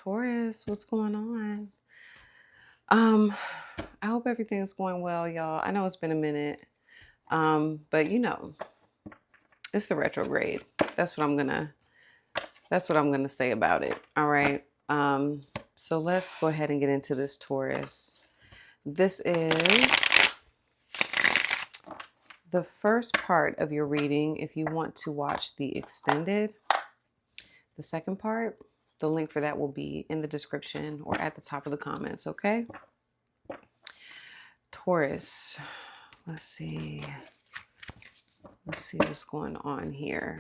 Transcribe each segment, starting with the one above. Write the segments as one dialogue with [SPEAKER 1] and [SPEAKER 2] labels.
[SPEAKER 1] Taurus, what's going on? Um, I hope everything's going well, y'all. I know it's been a minute. But it's the retrograde. That's what I'm gonna that's what I'm gonna say about it. All right. So let's go ahead and get into this, Taurus. This is the first part of your reading. If you want to watch the extended, the second part, the link for that will be in the description or at the top of the comments, okay? Taurus, let's see what's going on here.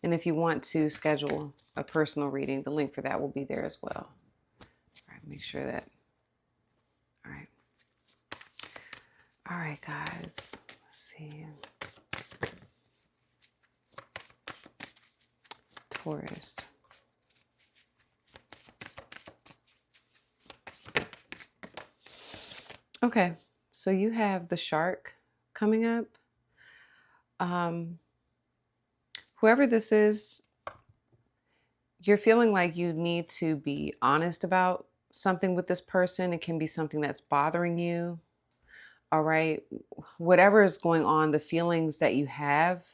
[SPEAKER 1] And if you want to schedule a personal reading, the link for that will be there as well. All right, make sure that. All right, guys. Let's see. Taurus. Okay, so you have the shark coming up. Whoever this is, you're feeling like you need to be honest about something with this person. It can be something that's bothering you. All right. Whatever is going on, the feelings that you have,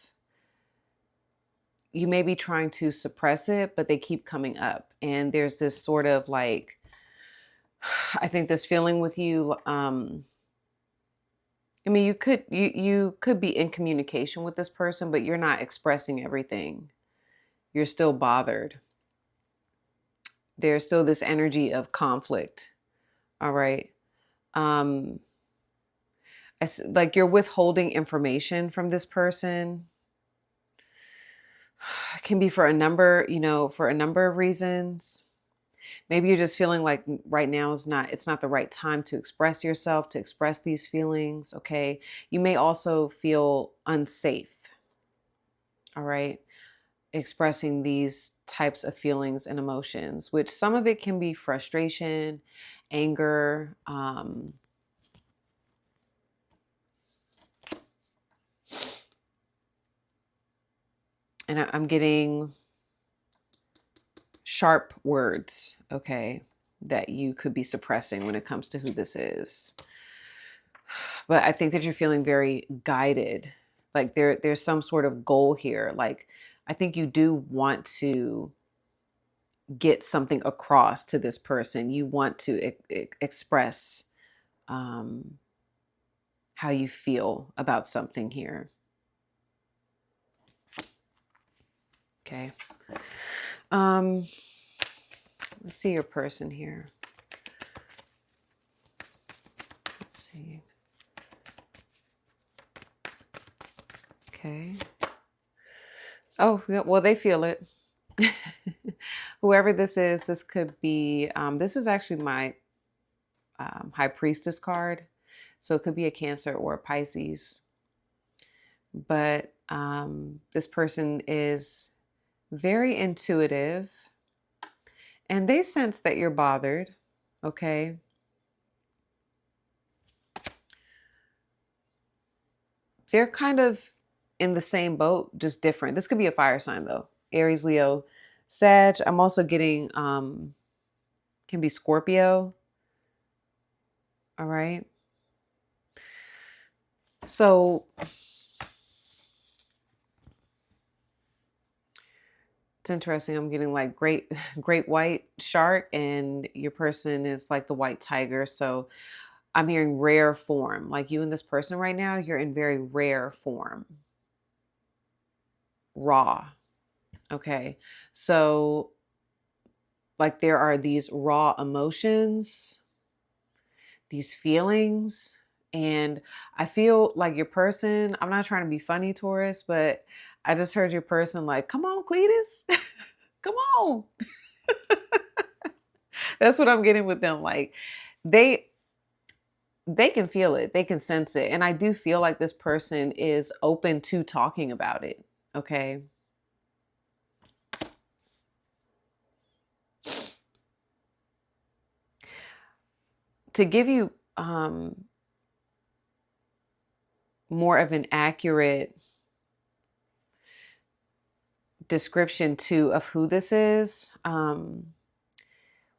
[SPEAKER 1] you may be trying to suppress it, but they keep coming up. And there's this sort of like, I think this feeling with you, you could be in communication with this person, but you're not expressing everything. You're still bothered. There's still this energy of conflict. All right. Like you're withholding information from this person. It can be for a number of reasons. Maybe you're just feeling like right now it's not the right time to express yourself, to express these feelings. Okay. You may also feel unsafe. All right. Expressing these types of feelings and emotions, which some of it can be frustration, anger, and I'm getting sharp words, okay, that you could be suppressing when it comes to who this is. But I think that you're feeling very guided. Like there's some sort of goal here. Like I think you do want to get something across to this person. You want to express how you feel about something here. Okay. Let's see your person here. Let's see. Okay. Oh, yeah, well, they feel it. Whoever this is, this could be, this is actually my High Priestess card. So it could be a Cancer or a Pisces. But this person is very intuitive and they sense that you're bothered. Okay. They're kind of in the same boat, just different. This could be a fire sign though. Aries, Leo, Sag. I'm also getting, can be Scorpio. All right. So it's interesting. I'm getting like great white shark and your person is like the white tiger. So I'm hearing rare form. Like you and this person right now, you're in very rare form. Raw. Okay. So like there are these raw emotions, these feelings, and I feel like your person, I'm not trying to be funny, Taurus, but I just heard your person like, come on, Cletus, come on. That's what I'm getting with them. Like they can feel it. They can sense it. And I do feel like this person is open to talking about it. Okay. To give you more of an accurate description too of who this is,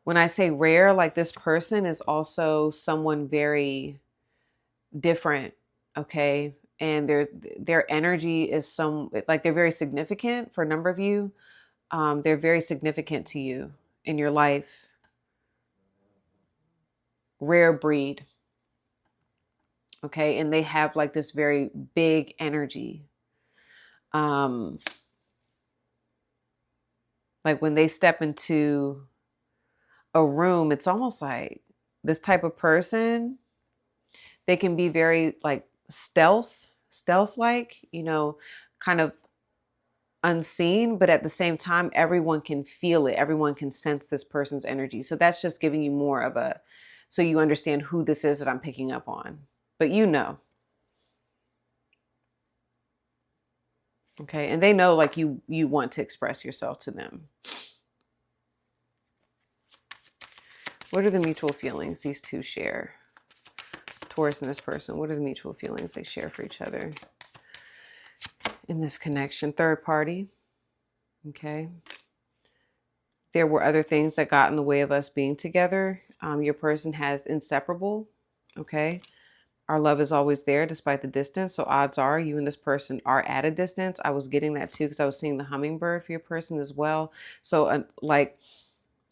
[SPEAKER 1] When I say rare, like this person is also someone very different, okay? And their energy is like they're very significant for a number of you. They're very significant to you in your life. Rare breed, okay? And they have like this very big energy. Like when they step into a room, it's almost like this type of person, they can be very like stealth like, kind of unseen, but at the same time, everyone can feel it. Everyone can sense this person's energy. So that's just giving you more of so you understand who this is that I'm picking up on. But okay. And they know like you want to express yourself to them. What are the mutual feelings these two share? Taurus and this person, what are the mutual feelings they share for each other in this connection? Third party. Okay. There were other things that got in the way of us being together. Your person has inseparable. Okay. Our love is always there despite the distance. So odds are you and this person are at a distance. I was getting that too because I was seeing the hummingbird for your person as well. So like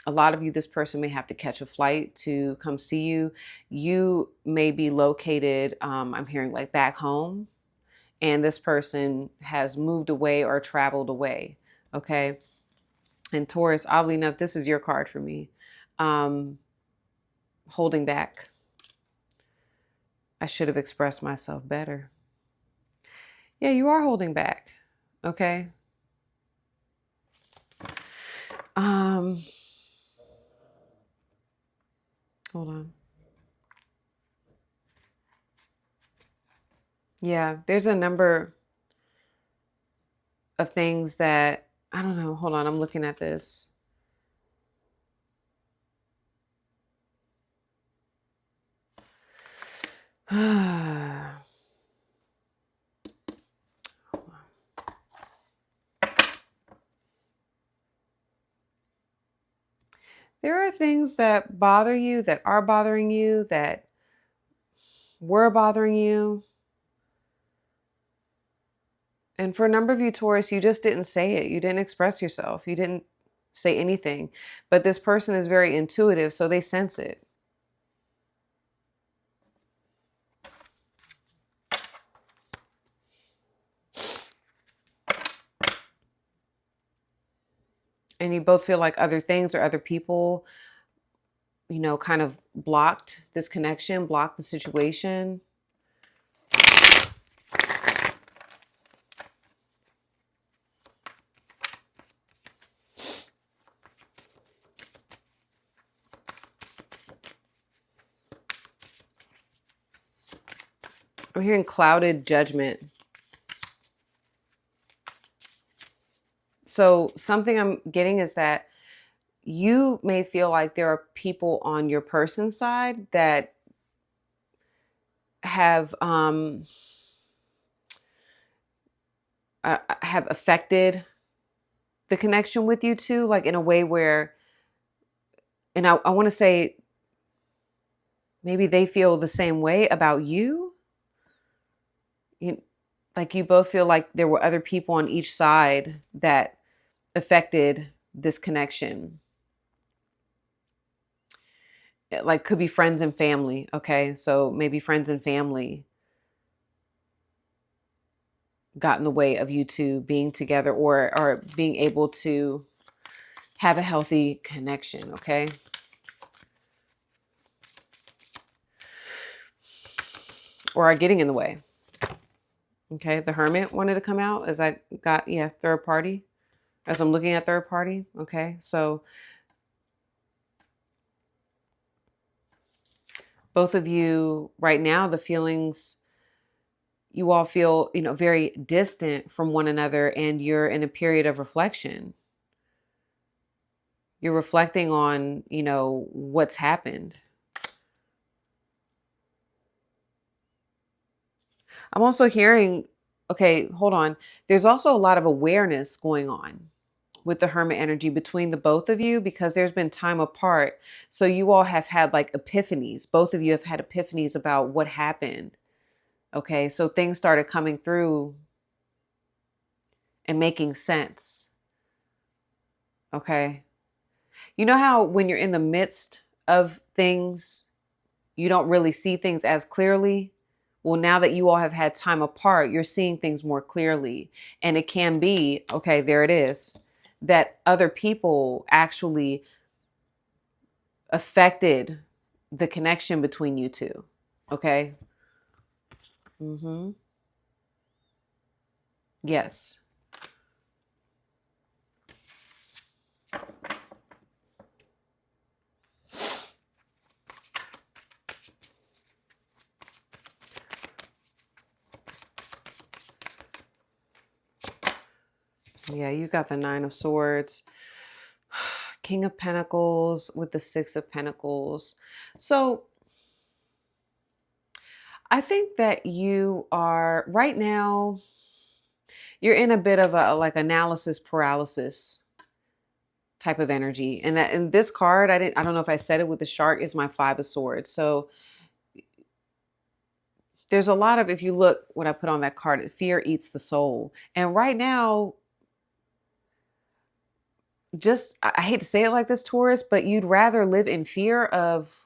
[SPEAKER 1] a lot of you, this person may have to catch a flight to come see you. You may be located, I'm hearing like back home, and this person has moved away or traveled away. Okay. And Taurus, oddly enough, this is your card for me. Holding back. I should have expressed myself better. Yeah, you are holding back. Okay. Hold on. Yeah, there's a number of things that, I don't know. Hold on. I'm looking at this. There are things that bother you, that are bothering you, that were bothering you. And for a number of you, Taurus, you just didn't say it. You didn't express yourself. You didn't say anything. But this person is very intuitive, so they sense it. And you both feel like other things or other people, kind of blocked this connection, blocked the situation. I'm hearing clouded judgment. So something I'm getting is that you may feel like there are people on your person's side that have affected the connection with you too, like in a way where, and I want to say maybe they feel the same way about you. Like you both feel like there were other people on each side that affected this connection. Like could be friends and family. Okay. So maybe friends and family got in the way of you two being together or being able to have a healthy connection. Okay. Or are getting in the way. Okay. The Hermit wanted to come out as I got, third party. As I'm looking at third party. Okay. So both of you right now, the feelings, you all feel, very distant from one another, and you're in a period of reflection. You're reflecting on, what's happened. I'm also hearing, okay, hold on. There's also a lot of awareness going on with the Hermit energy between the both of you, because there's been time apart. So you all have had like epiphanies. Both of you have had epiphanies about what happened. Okay. So things started coming through and making sense. Okay. You know how when you're in the midst of things, you don't really see things as clearly? Well, now that you all have had time apart, you're seeing things more clearly. And it can be, okay, there it is, that other people actually affected the connection between you two. Okay. Mm-hmm. Yes. Yeah, you got the Nine of Swords, King of Pentacles with the Six of Pentacles. So I think that you are right now, you're in a bit of a like analysis paralysis type of energy. And this card, I don't know if I said it, with the shark, is my Five of Swords. So there's a lot of, if you look what I put on that card, fear eats the soul. And right now, just, I hate to say it like this, Taurus, but you'd rather live in fear of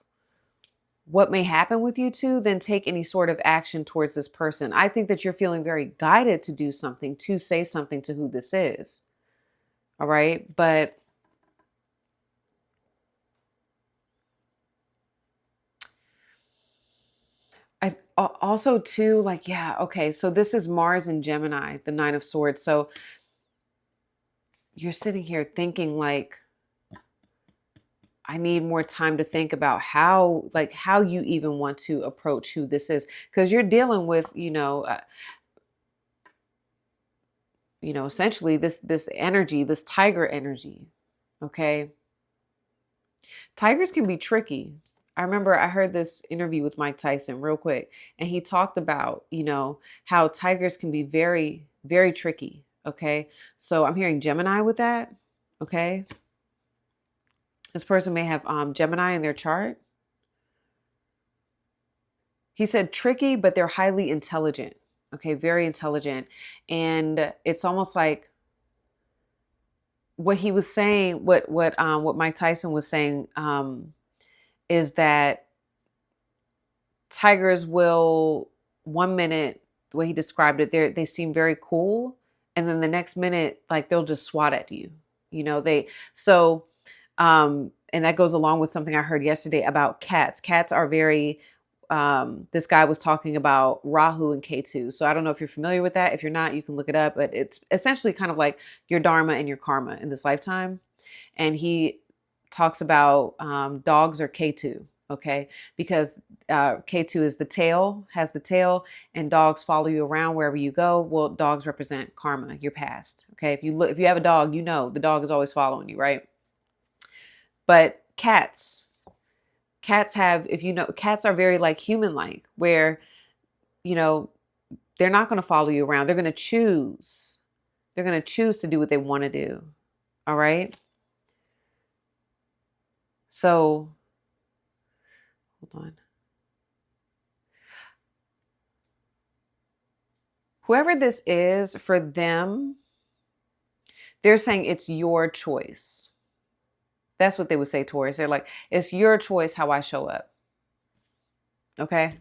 [SPEAKER 1] what may happen with you two than take any sort of action towards this person. I think that you're feeling very guided to do something, to say something to who this is. All right. But I also too, like, yeah, okay. So this is Mars and Gemini, the Nine of Swords. So you're sitting here thinking like, I need more time to think about how you even want to approach who this is. Because you're dealing with, essentially this energy, this tiger energy. Okay. Tigers can be tricky. I remember I heard this interview with Mike Tyson real quick, and he talked about, how tigers can be very, very tricky. Okay. So I'm hearing Gemini with that. Okay. This person may have Gemini in their chart. He said tricky, but they're highly intelligent. Okay. Very intelligent. And it's almost like what he was saying, what Mike Tyson was saying, is that tigers will, one minute, the way he described it, they seem very cool, and then the next minute, like, they'll just swat at you. So and that goes along with something I heard yesterday about cats. Cats are very, this guy was talking about Rahu and Ketu. So I don't know if you're familiar with that. If you're not, you can look it up, but it's essentially kind of like your dharma and your karma in this lifetime. And he talks about dogs are Ketu. Okay, because K2 is the tail, has the tail, and dogs follow you around wherever you go. Well, dogs represent karma, your past. Okay, if you have a dog, the dog is always following you, right? But cats have, cats are very like human-like, where they're not going to follow you around. They're going to choose. They're going to choose to do what they want to do. All right. So hold on. Whoever this is, for them, they're saying it's your choice. That's what they would say, Taurus. They're like, it's your choice how I show up. Okay.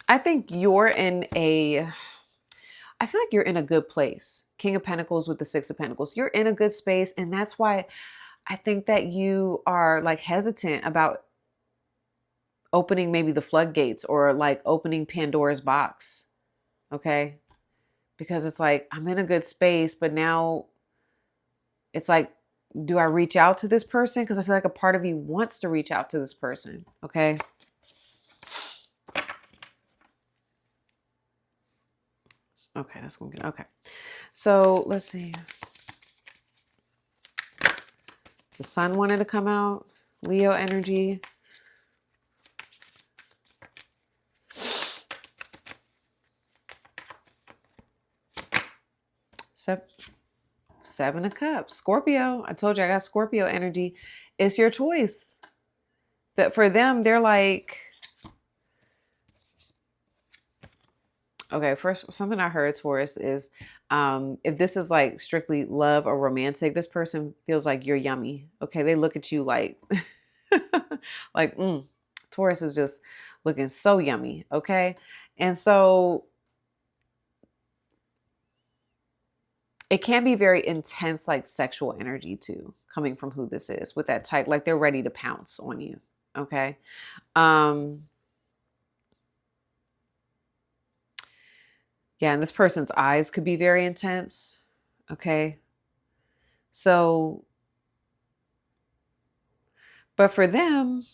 [SPEAKER 1] I think I feel like you're in a good place. King of Pentacles with the Six of Pentacles. You're in a good space. And that's why I think that you are like hesitant about opening maybe the floodgates, or like opening Pandora's box. Okay. Because it's like, I'm in a good space, but now it's like, do I reach out to this person? Because I feel like a part of you wants to reach out to this person. Okay. Okay, that's going to get, okay. So let's see. The sun wanted to come out. Leo energy. Seven of Cups. Scorpio. I told you I got Scorpio energy. It's your choice. That for them, they're like, okay, first, something I heard, Taurus, is if this is like strictly love or romantic, this person feels like you're yummy. Okay, they look at you like, like, Taurus is just looking so yummy. Okay, and so it can be very intense, like sexual energy too, coming from who this is with that type, like they're ready to pounce on you. Okay. Um, yeah, and this person's eyes could be very intense. Okay. So, but for them,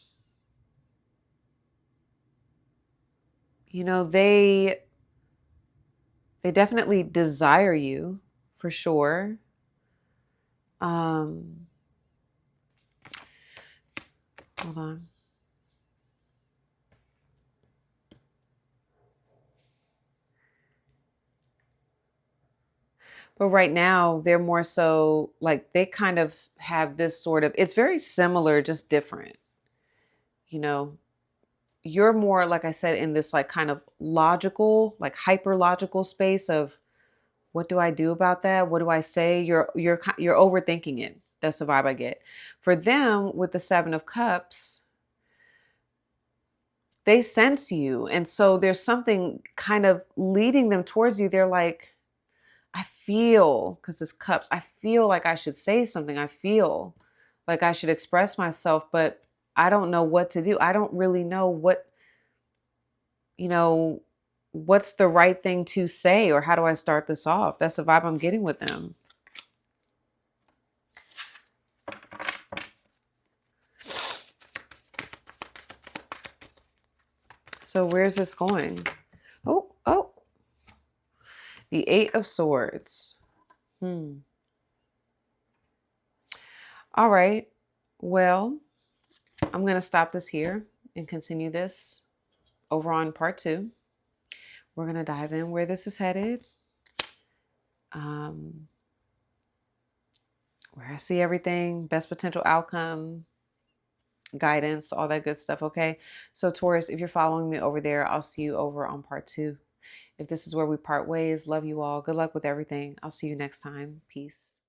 [SPEAKER 1] you know, they definitely desire you for sure. Um, hold on. But right now, they're more so like they kind of have this sort of, it's very similar, just different. You know, you're more, like I said, in this like kind of logical, like hyper logical space of what do I do about that? What do I say? You're overthinking it. That's the vibe I get. For them, with the Seven of Cups, they sense you. And so there's something kind of leading them towards you. They're like, I feel, because it's cups, I feel like I should say something. I feel like I should express myself, but I don't know what to do. I don't really know what, you know, what's the right thing to say or how do I start this off? That's the vibe I'm getting with them. So where's this going? Oh, the Eight of Swords. All right. Well, I'm going to stop this here and continue this over on part 2. We're going to dive in where this is headed. Where I see everything, best potential outcome, guidance, all that good stuff. Okay. So Taurus, if you're following me over there, I'll see you over on part 2. If this is where we part ways, love you all. Good luck with everything. I'll see you next time. Peace.